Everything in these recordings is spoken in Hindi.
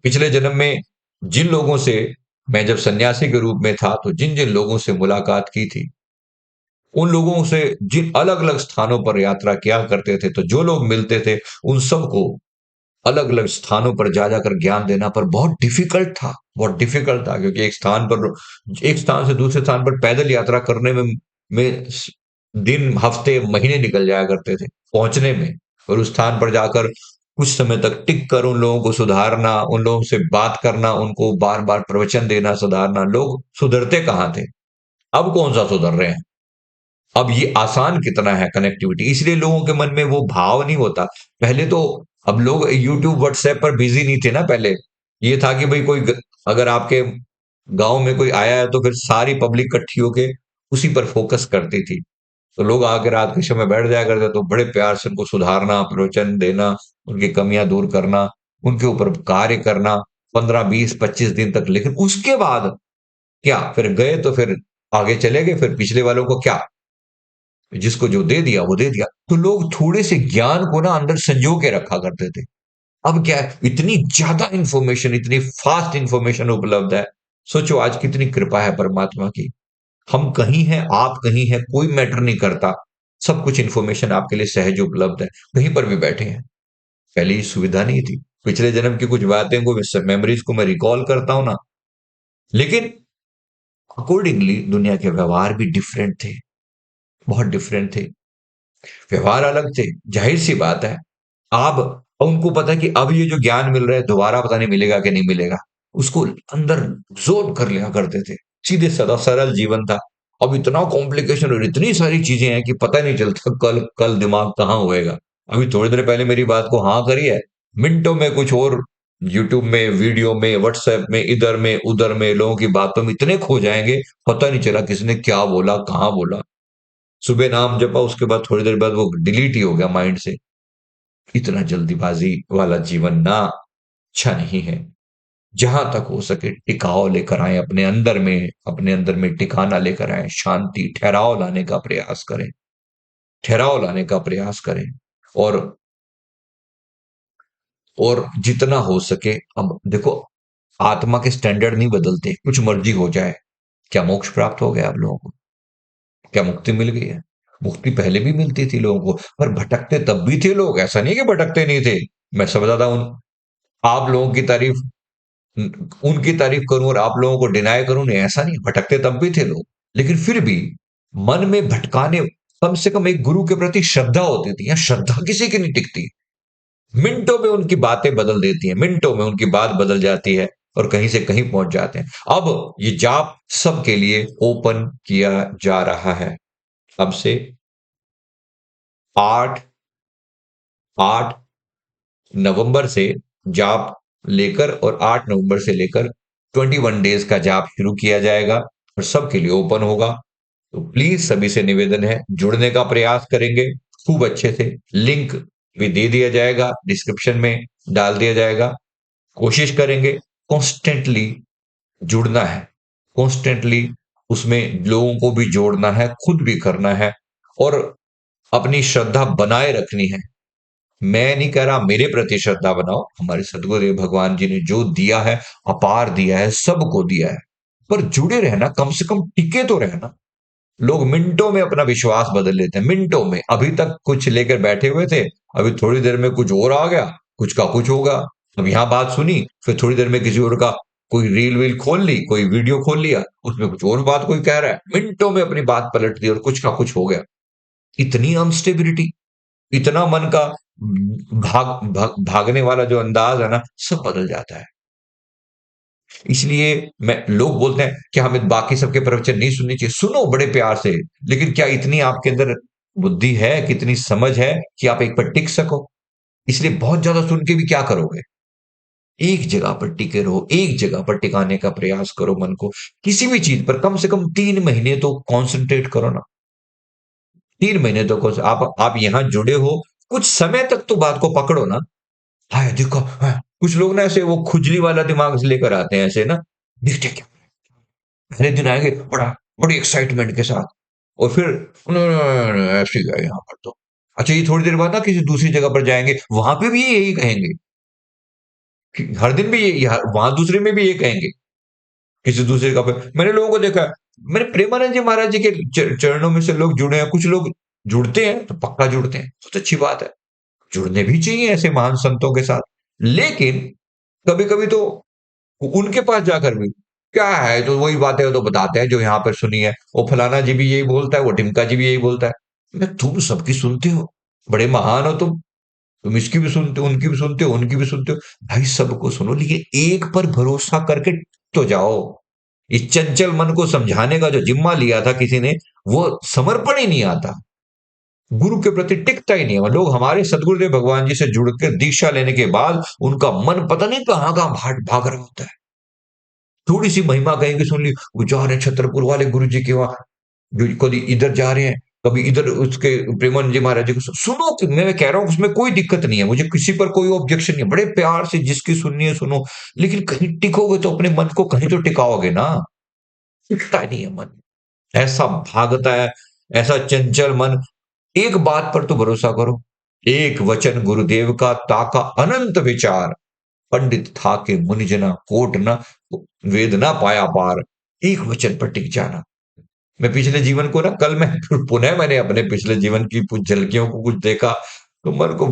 पिछले जन्म में जिन लोगों से मैं जब सन्यासी के रूप में था, तो जिन-जिन लोगों से मुलाकात की थी, उन लोगों से जिन अलग-अलग स्थानों पर यात्रा किया करते थे, तो जो लोग मिलते थे, उन सबको अलग-अलग स्थानों पर जा जाकर ज्ञान देना पर बहुत डिफिकल्ट था क्योंकि एक स्थान से दूसरे स्थान पर पैदल यात्रा करने में दिन, हफ्ते, महीने निकल जाया करते थे पहुंचने में। और उस स्थान पर जाकर कुछ समय तक टिक कर उन लोगों को सुधारना, उन लोगों से बात करना, उनको बार-बार प्रवचन देना, सुधारना। लोग सुधरते कहाँ थे? अब कौन सा सुधर रहे हैं? अब ये आसान कितना है कनेक्टिविटी, इसलिए लोगों के मन में वो भाव नहीं होता। पहले तो अब लोग यूट्यूब, व्हाट्सएप पर बिजी नहीं थे ना पहले। ये था कि भाई अगर आपके गांव में कोई आया है तो फिर सारी पब्लिक इकट्ठी होके उसी पर फोकस करती थी। तो लोग आके रात के समय बैठ जाया करते तो बड़े प्यार से उनको सुधारना, प्रवचन देना, उनकी कमियां दूर करना, उनके ऊपर कार्य करना 15, 20, 25 दिन तक। लेकिन उसके बाद क्या? फिर गए तो फिर आगे चले गए, फिर पिछले वालों को क्या, जिसको जो दे दिया वो दे दिया। तो लोग थोड़े से ज्ञान को ना अंदर संजो के रखा करते थे। अब क्या है, इतनी ज्यादा इंफॉर्मेशन, इतनी फास्ट इंफॉर्मेशन उपलब्ध है। सोचो आज कितनी कृपा है परमात्मा की। हम कहीं हैं, आप कहीं हैं, कोई मैटर नहीं करता। सब कुछ इंफॉर्मेशन आपके लिए सहज उपलब्ध है, कहीं पर भी बैठे हैं। पहले ये सुविधा नहीं थी। पिछले जन्म की कुछ बातें को, मेमोरीज को मैं रिकॉल करता हूं ना, लेकिन अकॉर्डिंगली दुनिया के व्यवहार भी डिफरेंट थे, बहुत डिफरेंट थे। व्यवहार अलग थे, जाहिर सी बात है। आप उनको पता है कि अब ये जो ज्ञान मिल रहा है दोबारा पता नहीं मिलेगा कि नहीं मिलेगा, उसको अंदर जोर कर लिया करते थे। सीधे साधा सरल जीवन था। अब इतना कॉम्प्लिकेशन और इतनी सारी चीजें हैं कि पता नहीं चलता कल कल दिमाग कहाँ होएगा। अभी थोड़ी देर पहले मेरी बात को हाँ करी है, मिनटों में कुछ और, यूट्यूब में, वीडियो में, व्हाट्सएप में, इधर में उधर में, लोगों की बातों में इतने खो जाएंगे, पता नहीं चला किसने क्या बोला, कहाँ बोला। सुबह नाम जपा, उसके बाद थोड़ी देर बाद वो डिलीट ही हो गया माइंड से। इतना जल्दीबाजी वाला जीवन ना अच्छा नहीं है। जहां तक हो सके टिकाव लेकर आए अपने अंदर में, अपने अंदर में टिकाना लेकर आए, शांति, ठहराव लाने का प्रयास करें, ठहराव लाने का प्रयास करें। और जितना हो सके, अब देखो, आत्मा के स्टैंडर्ड नहीं बदलते, कुछ मर्जी हो जाए। क्या मोक्ष प्राप्त हो गया आप लोगों को? क्या मुक्ति मिल गई है? मुक्ति पहले भी मिलती थी लोगों को, पर भटकते तब भी थे लोग, ऐसा नहीं कि भटकते नहीं थे। मैं समझता था उन आप लोगों की तारीफ, उनकी तारीफ करूं और आप लोगों को डिनाई करूं, नहीं, ऐसा नहीं, भटकते तब भी थे लोग। लेकिन फिर भी मन में भटकाने, कम से कम एक गुरु के प्रति श्रद्धा होती थी। या श्रद्धा किसी की नहीं टिकती, मिनटों में उनकी बातें बदल देती हैं, मिनटों में उनकी बात बदल जाती है और कहीं से कहीं पहुंच जाते हैं। अब ये जाप सबके लिए ओपन किया जा रहा है। अब से 8 8 नवंबर से जाप लेकर, और 8 नवंबर से लेकर 21 डेज का जाप शुरू किया जाएगा और सबके लिए ओपन होगा। तो प्लीज सभी से निवेदन है, जुड़ने का प्रयास करेंगे खूब अच्छे से। लिंक भी दे दिया जाएगा, डिस्क्रिप्शन में डाल दिया जाएगा। कोशिश करेंगे कॉन्स्टेंटली जुड़ना है, कॉन्स्टेंटली उसमें लोगों को भी जोड़ना है, खुद भी करना है और अपनी श्रद्धा बनाए रखनी है। मैं नहीं कह रहा मेरे प्रति श्रद्धा बनाओ, हमारे सदगुरुदेव भगवान जी ने जो दिया है, अपार दिया है, सबको दिया है। पर जुड़े रहना, कम से कम टिके तो रहना। लोग मिनटों में अपना विश्वास बदल लेते हैं, मिनटों में। अभी तक कुछ लेकर बैठे हुए थे, अभी थोड़ी देर में कुछ और आ गया, कुछ का कुछ होगा। अब यहां बात सुनी, फिर थोड़ी देर में किसी और का कोई रील वील खोल ली, कोई वीडियो खोल लिया, उसमें कुछ और बात कोई कह रहा है, मिनटों में अपनी बात पलट दी और कुछ का कुछ हो गया। इतनी अनस्टेबिलिटी, इतना मन का भागने वाला जो अंदाज है ना, सब बदल जाता है। इसलिए मैं लोग बोलते हैं कि हमें बाकी सबके प्रवचन नहीं सुननी चाहिए, सुनो बड़े प्यार से। लेकिन क्या इतनी आपके अंदर बुद्धि है, कितनी समझ है कि आप एक पर टिक सको? इसलिए बहुत ज्यादा सुन के भी क्या करोगे? एक जगह पर टिके रहो, एक जगह पर टिकाने का प्रयास करो मन को। किसी भी चीज पर कम से कम 3 महीने तो कॉन्सेंट्रेट करो ना। 3 महीने तो आप यहाँ जुड़े हो, कुछ समय तक तो बात को पकड़ो ना। हाय देखो, हाँ, कुछ लोग ना ऐसे वो खुजली वाला दिमाग से लेकर आते हैं ऐसे ना, देखते क्या पहले दिन आएंगे बड़ी एक्साइटमेंट के साथ, और फिर ऐसे गए यहाँ पर तो। अच्छा, ये थोड़ी देर बाद ना किसी दूसरी जगह पर जाएंगे, वहां पे भी ये यही कहेंगे। कि हर दिन भी ये वहां दूसरे में भी ये कहेंगे, किसी दूसरे का मैंने लोगों को देखा है, मैंने प्रेमानंद जी महाराज जी के चरणों में से लोग जुड़े हैं, कुछ लोग जुड़ते हैं तो पक्का जुड़ते हैं, बहुत अच्छी बात है, जुड़ने भी चाहिए ऐसे महान संतों के साथ। लेकिन कभी कभी तो उनके पास जाकर भी क्या है, तो वही बातें वो तो बताते हैं जो यहाँ पर सुनी है, वो फलाना जी भी यही बोलता है, वो टिमका जी भी यही बोलता है। तुम सबकी सुनते हो, बड़े महान हो तुम इसकी भी सुनते हो, उनकी भी सुनते हो, उनकी भी सुनते हो, भाई सबको सुनो, लेकिन एक पर भरोसा करके तो जाओ। इस चंचल मन को समझाने का जो जिम्मा लिया था किसी ने, वो समर्पण ही नहीं आता, गुरु के प्रति टिकता ही नहीं है। लोग हमारे सदगुरुदेव भगवान जी से जुड़कर दीक्षा लेने के बाद उनका मन पता नहीं कहाँ कहाँ भाग रहा होता है। थोड़ी सी महिमा कहीं की सुन ली, वो जा रहे हैं छतरपुर वाले गुरु जी के वहां, जो कभी इधर जा रहे हैं, कभी इधर उसके प्रेमानंद जी महाराज जी को सुनो, कि मैं कह रहा हूं उसमें कोई दिक्कत नहीं है, मुझे किसी पर कोई ऑब्जेक्शन नहीं है, बड़े प्यार से जिसकी सुननी है सुनो, लेकिन कहीं टिकोगे तो अपने मन को कहीं तो टिकाओगे ना, टिकता नहीं है मन, ऐसा भागता है, ऐसा चंचल मन। एक बात पर तो भरोसा करो, एक वचन गुरुदेव का ताका अनंत विचार, पंडित था के मुनिजना कोट न वेद ना पाया पार, एक वचन पर टिक जाना। मैं पिछले जीवन को ना, कल मैं पुनः मैंने अपने पिछले जीवन की कुछ झलकियों को कुछ देखा, तो मन को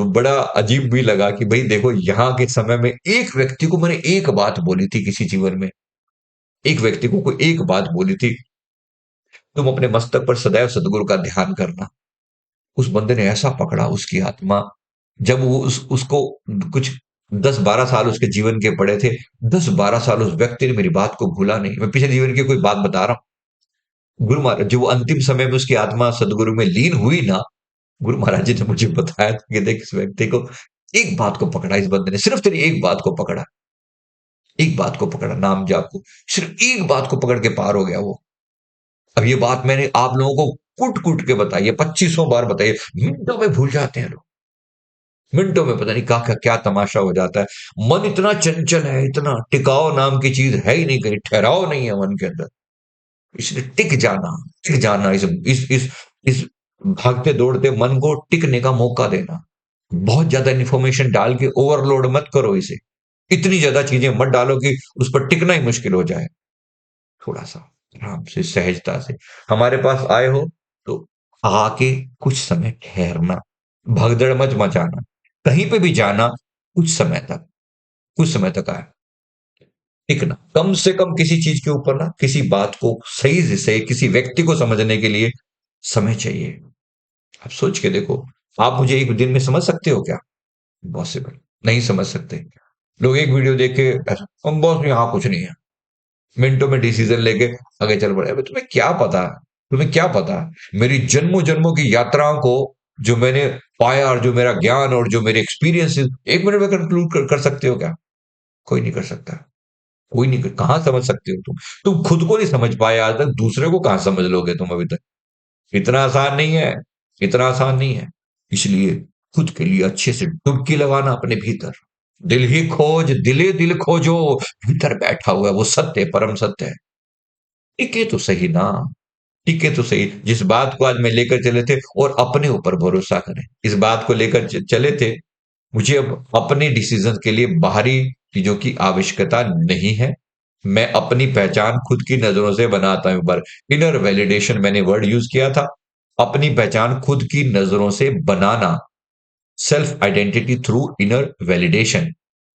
बड़ा अजीब भी लगा कि भाई देखो, यहाँ के समय में एक व्यक्ति को मैंने एक बात बोली थी किसी जीवन में, एक व्यक्ति को कोई एक बात बोली थी, तुम अपने मस्तक पर सदैव सदगुरु का ध्यान करना। उस बंदे ने ऐसा पकड़ा उसकी आत्मा, जब वो उसको कुछ 10-12 साल उसके जीवन के पड़े थे, 10-12 साल उस व्यक्ति ने मेरी बात को भूला नहीं। मैं पिछले जीवन की कोई बात बता रहा हूँ, गुरु महाराज जो अंतिम समय में उसकी आत्मा सदगुरु में लीन हुई ना, गुरु महाराज जी ने मुझे बताया था कि देख, इस व्यक्ति को एक बात को पकड़ा, इस बंदे ने सिर्फ तेरी एक बात को पकड़ा, एक बात को पकड़ा, नाम जाप को, सिर्फ एक बात को पकड़ के पार हो गया वो। अब ये बात मैंने आप लोगों को कुट कुट के बताई है, 2500 बार बताई है, मिनटों में भूल जाते हैं लोग, मिनटों में पता नहीं क्या क्या क्या तमाशा हो जाता है। मन इतना चंचल है, इतना टिकाव नाम की चीज है ही नहीं, कहीं ठहराव नहीं है मन के अंदर। इसलिए टिक जाना, इस भागते दौड़ते मन को टिकने का मौका देना। बहुत ज्यादा इंफॉर्मेशन डाल के ओवरलोड मत करो इसे, इतनी ज्यादा चीजें मत डालो कि उस पर टिकना ही मुश्किल हो जाए। थोड़ा सा आराम से, सहजता से, हमारे पास आए हो तो आके कुछ समय ठहरना, भगदड़ मच मचाना, कहीं पे भी जाना, कुछ समय तक आए, टिकना, कम से कम किसी चीज के ऊपर ना, किसी बात को सही से किसी व्यक्ति को समझने के लिए समय चाहिए। आप सोच के देखो, आप मुझे एक दिन में समझ सकते हो क्या? पॉसिबल नहीं समझ सकते। लोग एक वीडियो देख के हम बॉस यहाँ कुछ नहीं है, मिनटों में डिसीजन लेके आगे चल पड़े। अबे तुम्हें क्या पता, तुम्हें क्या पता, मेरी जन्मों जन्मों की यात्राओं को जो मैंने पाया, और जो मेरा ज्ञान और जो मेरे एक्सपीरियंस, एक मिनट में कंक्लूड कर सकते हो क्या? कोई नहीं कर सकता, कोई नहीं कहाँ समझ सकते हो तुम खुद को नहीं समझ पाए आज तक, दूसरे को कहाँ समझ लोगे तुम अभी तक? इतना आसान नहीं है, इतना आसान नहीं है। इसलिए खुद के लिए अच्छे से डुबकी लगाना अपने भीतर, दिल ही खोज, दिले दिल खोजो, भीतर बैठा हुआ है वो सत्य, परम सत्य है। टिके तो सही ना, टिके तो सही, जिस बात को आज मैं लेकर चले थे, और अपने ऊपर भरोसा करें, इस बात को लेकर चले थे, मुझे अब अपने डिसीजन के लिए बाहरी चीजों की आवश्यकता नहीं है। मैं अपनी पहचान खुद की नजरों से बनाता हूं, पर इनर वैलिडेशन मैंने वर्ड यूज किया था, अपनी पहचान खुद की नजरों से बनाना, self identity through inner validation.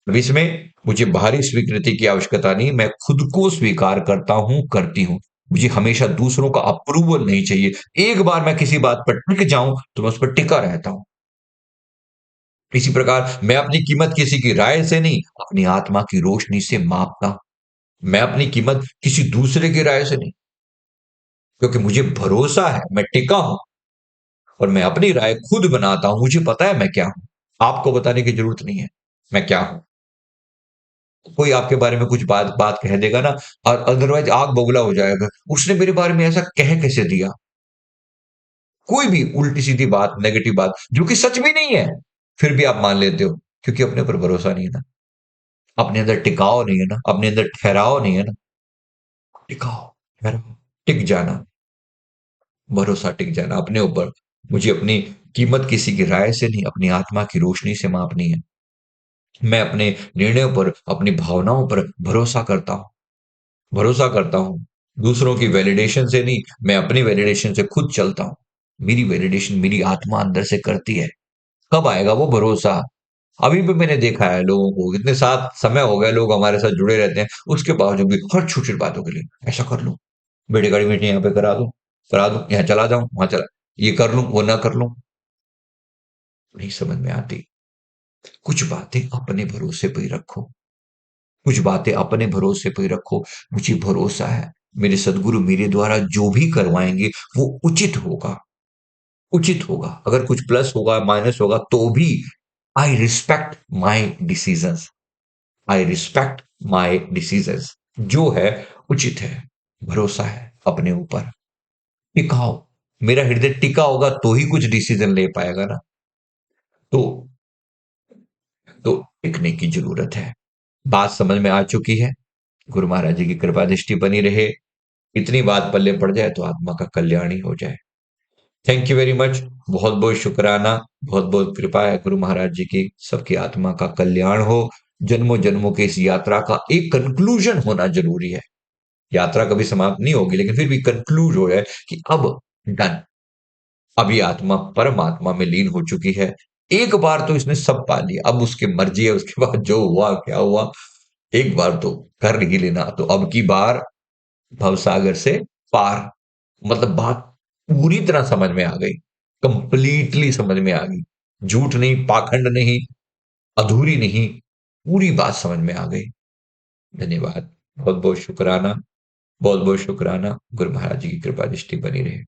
अब इसमें मुझे बाहरी स्वीकृति की आवश्यकता नहीं, मैं खुद को स्वीकार करता हूं, करती हूं। मुझे हमेशा दूसरों का अप्रूवल नहीं चाहिए, एक बार मैं किसी बात पर टिक जाऊं तो मैं उस पर टिका रहता हूं। इसी प्रकार मैं अपनी कीमत किसी की राय से नहीं, अपनी आत्मा की रोशनी से मापता हूं। मैं अपनी कीमत किसी दूसरे की राय से नहीं, क्योंकि मुझे भरोसा है, मैं टिका हूं, और मैं अपनी राय खुद बनाता हूं, मुझे पता है मैं क्या हूं, आपको बताने की जरूरत नहीं है मैं क्या हूं। कोई आपके बारे में कुछ बात बात कह देगा ना, और अदरवाइज आग बबूला हो जाएगा, उसने मेरे बारे में ऐसा कह कैसे दिया, कोई भी उल्टी सीधी बात, नेगेटिव बात जो कि सच भी नहीं है, फिर भी आप मान लेते हो, क्योंकि अपने ऊपर भरोसा नहीं है ना, अपने अंदर टिकाव नहीं है ना, अपने अंदर ठहराव नहीं है ना। टिकाव, ठहराव, टिक जाना, भरोसा, टिक जाना अपने ऊपर। मुझे अपनी कीमत किसी की राय से नहीं, अपनी आत्मा की रोशनी से मापनी है। मैं अपने निर्णयों पर, अपनी भावनाओं पर भरोसा करता हूँ। भरोसा करता हूँ। दूसरों की वैलिडेशन से नहीं, मैं अपनी वैलिडेशन से खुद चलता हूँ। मेरी वैलिडेशन मेरी आत्मा अंदर से करती है। कब आएगा वो भरोसा? अभी भी मैंने देखा है लोगों को, इतने साथ समय हो गए लोग हमारे साथ जुड़े रहते हैं, उसके बावजूद भी हर छोटी-छोटी बातों के लिए, ऐसा कर लूँ, बेटे गाड़ी मीटिंग यहाँ पे करा दूँ, यहाँ चला जाऊँ, वहाँ चला ये कर लूँ, वो ना कर लूँ, नहीं समझ में आती। कुछ बातें अपने भरोसे पे ही रखो। कुछ बातें अपने भरोसे पे ही रखो। मुझे भरोसा है, मेरे सद्गुरु मेरे द्वारा जो भी करवाएँगे, वो उचित होगा। उचित होगा। अगर कुछ प्लस होगा, माइनस होगा, तो भी I respect my decisions. I respect my decisions. जो है उचित है। भरोसा है अपने ऊपर। टिकाओ। मेरा हृदय टिका होगा तो ही कुछ डिसीजन ले पाएगा ना। तो तो टिकने की जरूरत है। बात समझ में आ चुकी है। गुरु महाराज जी की कृपा दृष्टि बनी रहे। इतनी बात पल्ले पड़ जाए तो आत्मा का कल्याण ही हो जाए। Thank you very much. बहुत बहुत शुक्राना। बहुत बहुत कृपा है गुरु महाराज जी की। सबकी आत्मा का कल्याण हो। जन्मों जन्मों की इस यात्रा का एक कंक्लूजन होना जरूरी है। यात्रा कभी समाप्त नहीं होगी, लेकिन फिर भी कंक्लूज हो जाए कि अब डन। अभी आत्मा परमात्मा में लीन हो चुकी है। एक बार तो इसने सब पा लिया, अब उसकी मर्जी है, उसके बाद जो हुआ क्या हुआ, एक बार तो कर ही लेना। तो अब की बार भवसागर से पार। मतलब बात पूरी तरह समझ में आ गई। कंप्लीटली समझ में आ गई। झूठ नहीं, पाखंड नहीं, अधूरी नहीं, पूरी बात समझ में आ गई। धन्यवाद। बहुत बहुत शुक्राना। बहुत बहुत शुक्राना। गुरु महाराज जी की कृपा दृष्टि बनी रहे।